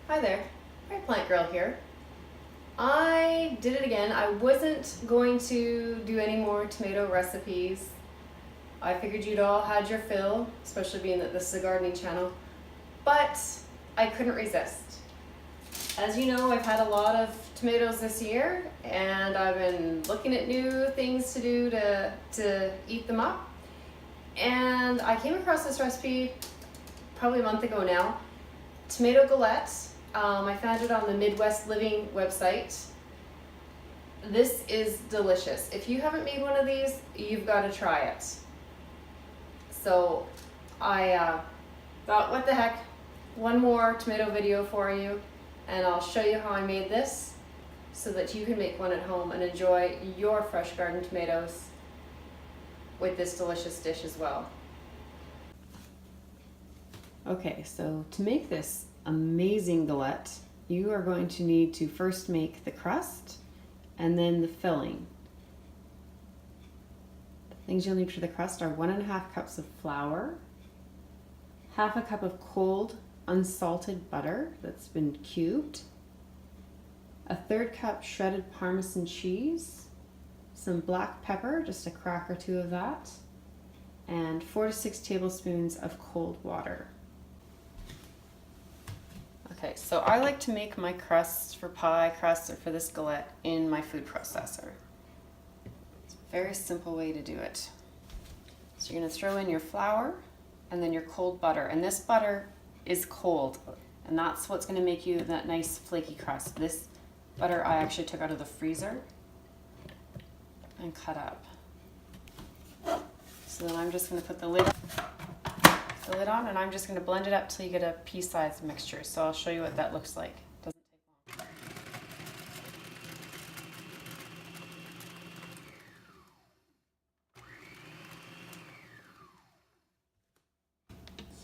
Hi there, Red Plant Girl here. I did it again. I wasn't going to do any more tomato recipes. I figured you'd all had your fill, especially being that this is a gardening channel, but I couldn't resist. As you know, I've had a lot of tomatoes this year and I've been looking at new things to do to eat them up. And I came across this recipe probably a month ago now, tomato galette. I found it on the Midwest Living website. This is delicious. If you haven't made one of these, you've got to try it. So I thought, what the heck, one more tomato video for you, and I'll show you how I made this so that you can make one at home and enjoy your fresh garden tomatoes with this delicious dish as well. Okay, so to make this amazing galette, you are going to need to first make the crust and then the filling. The things you'll need for the crust are 1.5 cups of flour, half a cup of cold unsalted butter that's been cubed, a 1/3 cup shredded Parmesan cheese, some black pepper, just a crack or two of that, and 4 to 6 tablespoons of cold water. Okay, so I like to make my crusts for pie crust or for this galette in my food processor. It's a very simple way to do it. So you're going to throw in your flour and then your cold butter. And this butter is cold, and that's what's going to make you that nice flaky crust. This butter I actually took out of the freezer and cut up. So then I'm just going to put the lid on, and I'm just going to blend it up till you get a pea-sized mixture. So I'll show you what that looks like. Doesn't take long.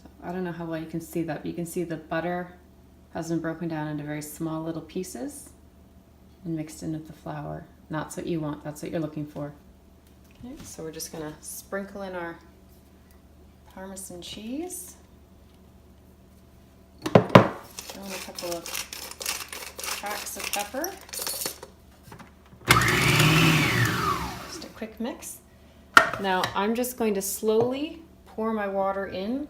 So I don't know how well you can see that, but you can see the butter has been broken down into very small little pieces and mixed in with the flour. And that's what you want. That's what you're looking for. Okay, so we're just going to sprinkle in our Parmesan cheese. Throw in a couple of cracks of pepper. Just a quick mix. Now I'm just going to slowly pour my water in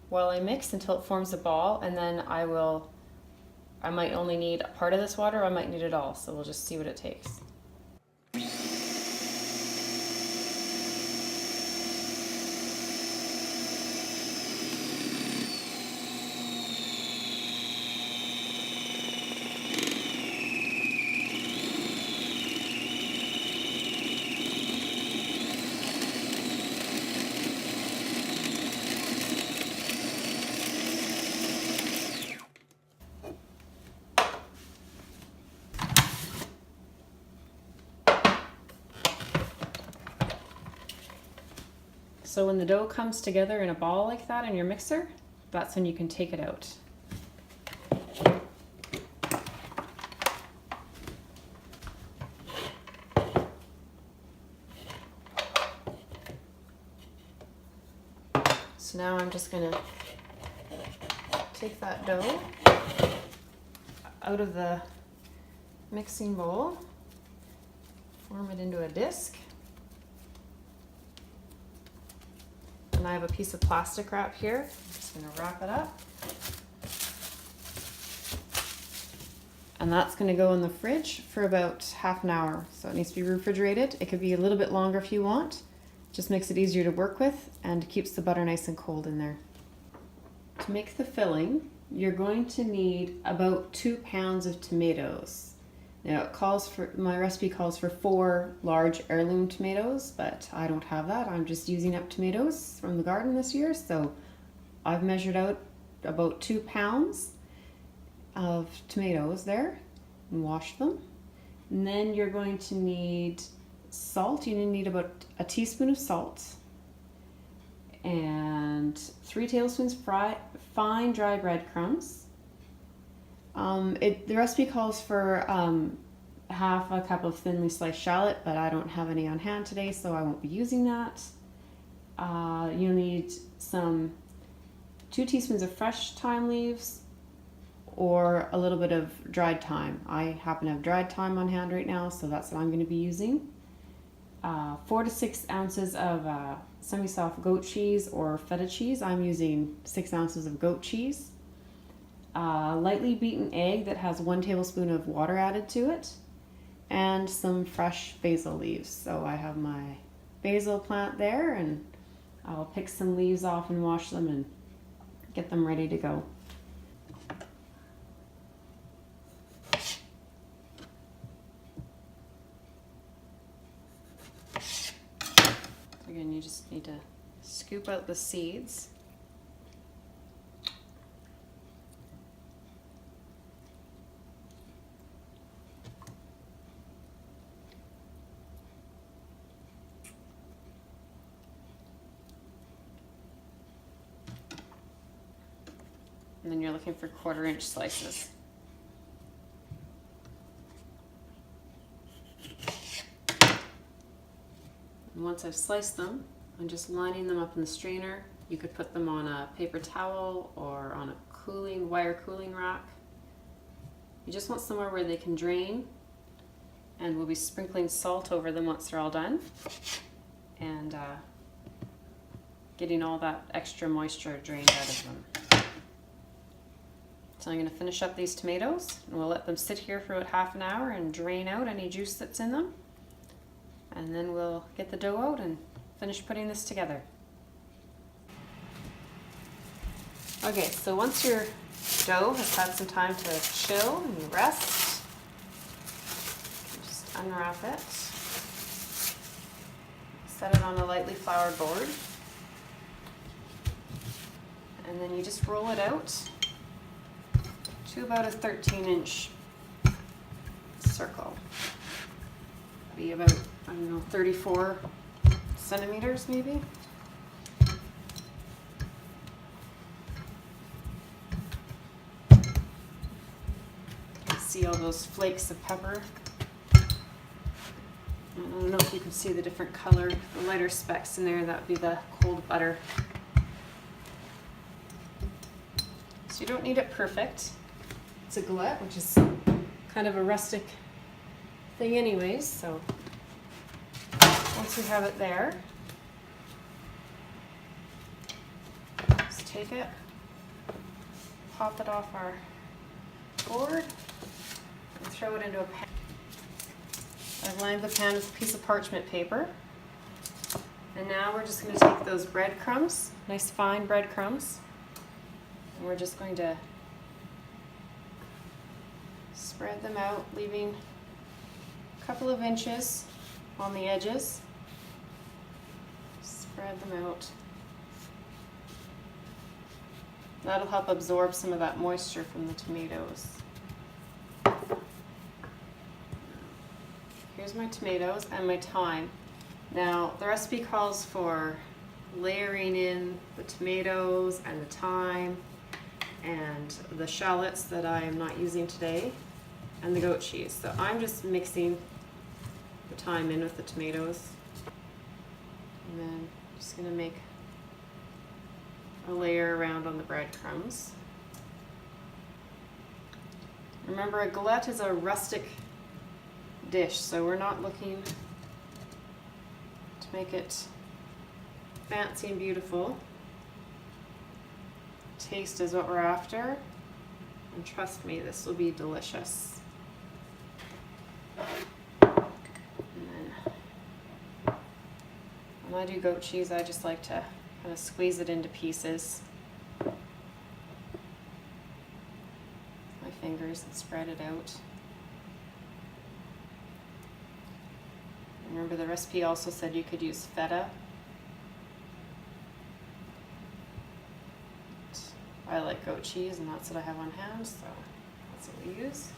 while I mix until it forms a ball, and then I might only need a part of this water, or I might need it all, so we'll just see what it takes. So when the dough comes together in a ball like that in your mixer, that's when you can take it out. So now I'm just going to take that dough out of the mixing bowl, form it into a disc. And I have a piece of plastic wrap here. I'm just going to wrap it up. And that's going to go in the fridge for about half an hour. So it needs to be refrigerated. It could be a little bit longer if you want. Just makes it easier to work with and keeps the butter nice and cold in there. To make the filling, you're going to need about 2 pounds of tomatoes. Now my recipe calls for 4 large heirloom tomatoes, but I don't have that. I'm just using up tomatoes from the garden this year, so I've measured out about 2 pounds of tomatoes there and washed them. And then you're going to need salt. You need about a teaspoon of salt and 3 tablespoons fine dry breadcrumbs. The recipe calls for half a cup of thinly sliced shallot, but I don't have any on hand today, so I won't be using that. You'll need 2 teaspoons of fresh thyme leaves, or a little bit of dried thyme. I happen to have dried thyme on hand right now, so that's what I'm going to be using. 4 to 6 ounces of semi-soft goat cheese or feta cheese. I'm using 6 ounces of goat cheese. Lightly beaten egg that has 1 tablespoon of water added to it, and some fresh basil leaves. So I have my basil plant there, and I'll pick some leaves off and wash them and get them ready to go. Again, you just need to scoop out the seeds. And then you're looking for 1/4-inch slices. And once I've sliced them, I'm just lining them up in the strainer. You could put them on a paper towel or on a wire cooling rack. You just want somewhere where they can drain, and we'll be sprinkling salt over them once they're all done, and getting all that extra moisture drained out of them. So I'm going to finish up these tomatoes, and we'll let them sit here for about half an hour and drain out any juice that's in them. And then we'll get the dough out and finish putting this together. Okay, so once your dough has had some time to chill and rest, just unwrap it, set it on a lightly floured board, and then you just roll it out to about a 13-inch circle. Be about, I don't know, 34 centimeters maybe. See all those flakes of pepper. I don't know if you can see the different color, the lighter specks in there. That would be the cold butter. So you don't need it perfect. It's a galette, which is kind of a rustic thing anyways, so once we have it there, just take it, pop it off our board, and throw it into a pan. I've lined the pan with a piece of parchment paper, and now we're just going to take those breadcrumbs, nice fine breadcrumbs, and we're just going to spread them out, leaving a couple of inches on the edges. Spread them out. That'll help absorb some of that moisture from the tomatoes. Here's my tomatoes and my thyme. Now, the recipe calls for layering in the tomatoes and the thyme and the shallots that I am not using today, and the goat cheese. So I'm just mixing the thyme in with the tomatoes, and then just going to make a layer around on the breadcrumbs. Remember, a galette is a rustic dish, so we're not looking to make it fancy and beautiful. Taste is what we're after, and trust me, this will be delicious. And then when I do goat cheese, I just like to kind of squeeze it into pieces with my fingers and spread it out. Remember, the recipe also said you could use feta. I like goat cheese, and that's what I have on hand, so that's what we use.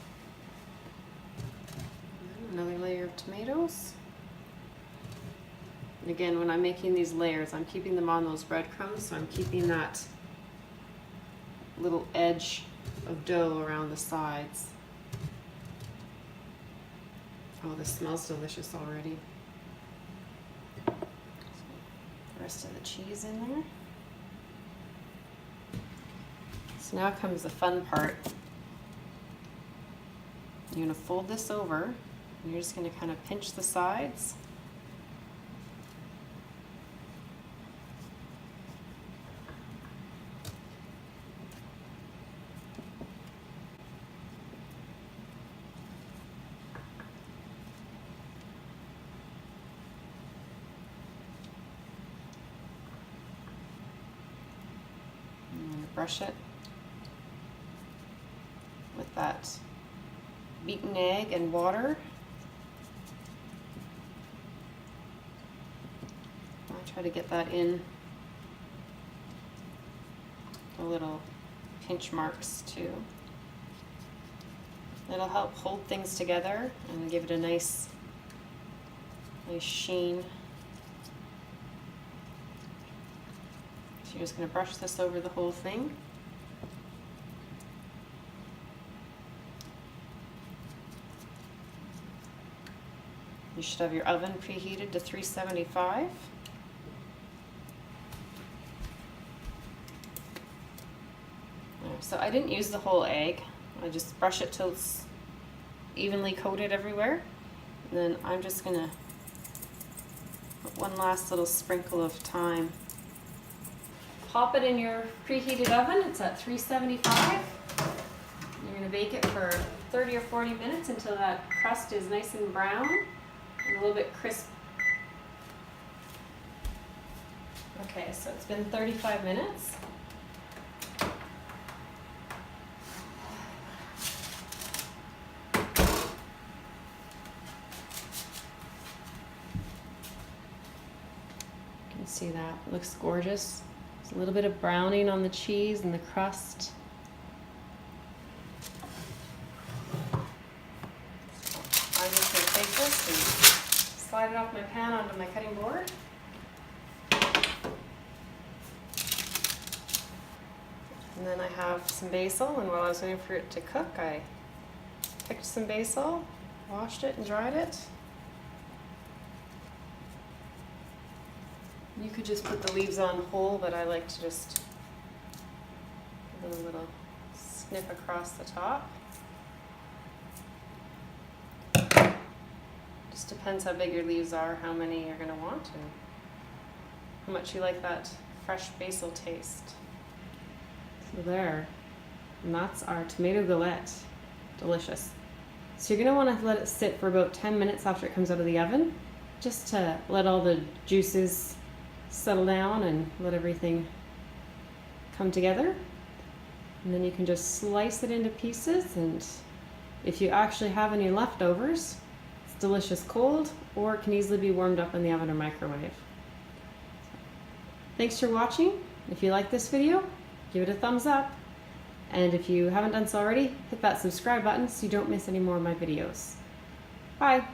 And another layer of tomatoes. And again, when I'm making these layers, I'm keeping them on those breadcrumbs, so I'm keeping that little edge of dough around the sides. Oh, this smells delicious already. So, the rest of the cheese in there. So now comes the fun part. You're going to fold this over, and you're just going to kind of pinch the sides. Brush it with that beaten egg and water. I try to get that in the little pinch marks too. It'll help hold things together and give it a nice sheen. You're just going to brush this over the whole thing. You should have your oven preheated to 375. So I didn't use the whole egg. I just brush it till it's evenly coated everywhere. And then I'm just going to put one last little sprinkle of thyme. Pop it in your preheated oven. It's at 375. You're going to bake it for 30 or 40 minutes until that crust is nice and brown and a little bit crisp. Okay, so it's been 35 minutes. You can see that. It looks gorgeous. There's a little bit of browning on the cheese and the crust. I'm just going to take this and slide it off my pan onto my cutting board. And then I have some basil, and while I was waiting for it to cook, I picked some basil, washed it and dried it. You could just put the leaves on whole, but I like to just give it a little snip across the top. Just depends how big your leaves are, how many you're going to want, and how much you like that fresh basil taste. So there, and that's our tomato galette. Delicious. So you're going to want to let it sit for about 10 minutes after it comes out of the oven, just to let all the juices settle down and let everything come together. And then you can just slice it into pieces, and if you actually have any leftovers, it's delicious cold, or it can easily be warmed up in the oven or microwave. Thanks for watching. If you like this video, give it a thumbs up. And if you haven't done so already, hit that subscribe button so you don't miss any more of my videos. Bye.